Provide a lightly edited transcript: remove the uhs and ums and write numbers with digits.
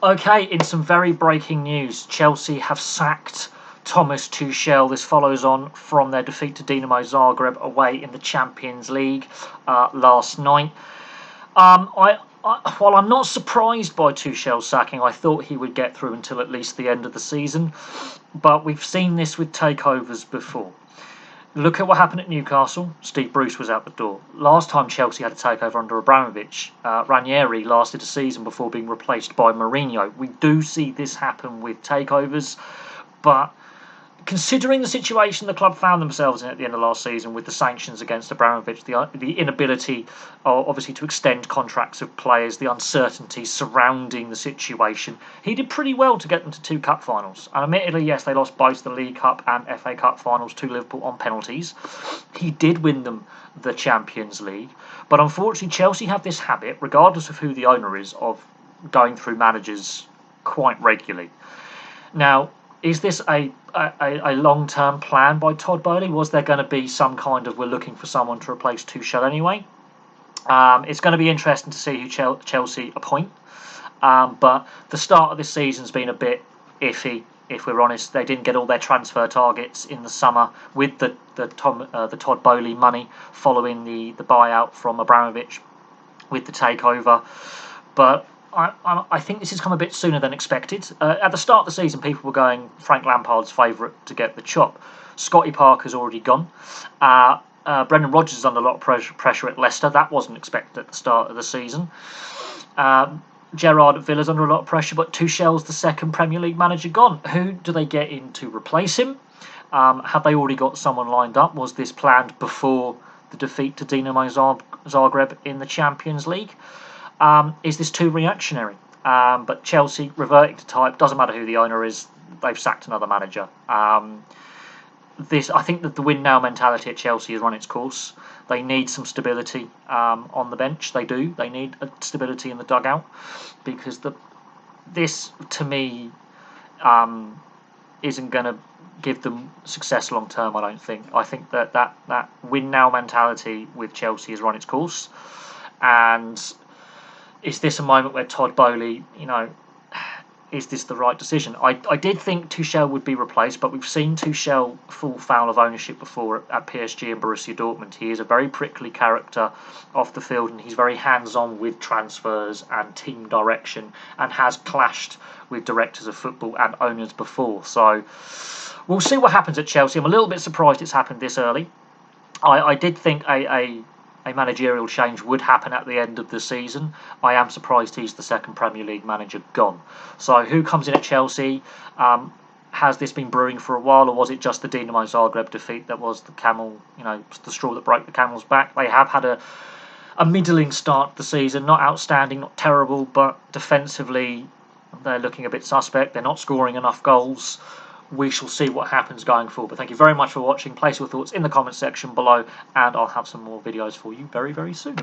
Okay, in some very breaking news, Chelsea have sacked Thomas Tuchel. This follows on from their defeat to Dinamo Zagreb away in the Champions League last night. While I'm not surprised by Tuchel's sacking, I thought he would get through until at least the end of the season. But we've seen this with takeovers before. Look at what happened at Newcastle. Steve Bruce was out the door. Last time Chelsea had a takeover under Abramovich, Ranieri lasted a season before being replaced by Mourinho. We do see this happen with takeovers, but considering the situation the club found themselves in at the end of last season with the sanctions against Abramovich, the inability, obviously, to extend contracts of players, the uncertainty surrounding the situation, he did pretty well to get them to 2 cup finals. And admittedly, yes, they lost both the League Cup and FA Cup finals to Liverpool on penalties. He did win them the Champions League. But unfortunately, Chelsea have this habit, regardless of who the owner is, of going through managers quite regularly. Now, is this a long-term plan by Todd Boehly? Was there going to be some kind of, we're looking for someone to replace Tuchel anyway? It's going to be interesting to see who Chelsea appoint. But the start of this season's been a bit iffy, if we're honest. They didn't get all their transfer targets in the summer with the Todd Boehly money following the buyout from Abramovich with the takeover. But I think this has come a bit sooner than expected. At the start of the season, people were going Frank Lampard's favourite to get the chop. Scotty Parker's already gone. Brendan Rodgers is under a lot of pressure at Leicester. That wasn't expected at the start of the season. Gerrard at Villa's under a lot of pressure, but Tuchel's the second Premier League manager gone. Who do they get in to replace him? Have they already got someone lined up? Was this planned before the defeat to Dinamo Zagreb in the Champions League? Is this too reactionary? But Chelsea reverting to type. Doesn't matter who the owner is. They've sacked another manager. I think that the win now mentality at Chelsea has run its course. They need some stability on the bench. They do. They need stability in the dugout because this to me isn't going to give them success long term. I don't think. I think that win now mentality with Chelsea has run its course, and is this a moment where Todd Boehly, is this the right decision? I did think Tuchel would be replaced, but we've seen Tuchel fall foul of ownership before at PSG and Borussia Dortmund. He is a very prickly character off the field, and he's very hands-on with transfers and team direction, and has clashed with directors of football and owners before. So we'll see what happens at Chelsea. I'm a little bit surprised it's happened this early. I did think a managerial change would happen at the end of the season. I am surprised he's the second Premier League manager gone. So who comes in at Chelsea? Has this been brewing for a while, or was it just the Dinamo Zagreb defeat that was the the straw that broke the camel's back? They have had a middling start to the season, not outstanding, not terrible, but defensively they're looking a bit suspect. They're not scoring enough goals. We shall see what happens going forward. But thank you very much for watching. Place your thoughts in the comments section below, and I'll have some more videos for you very, very soon.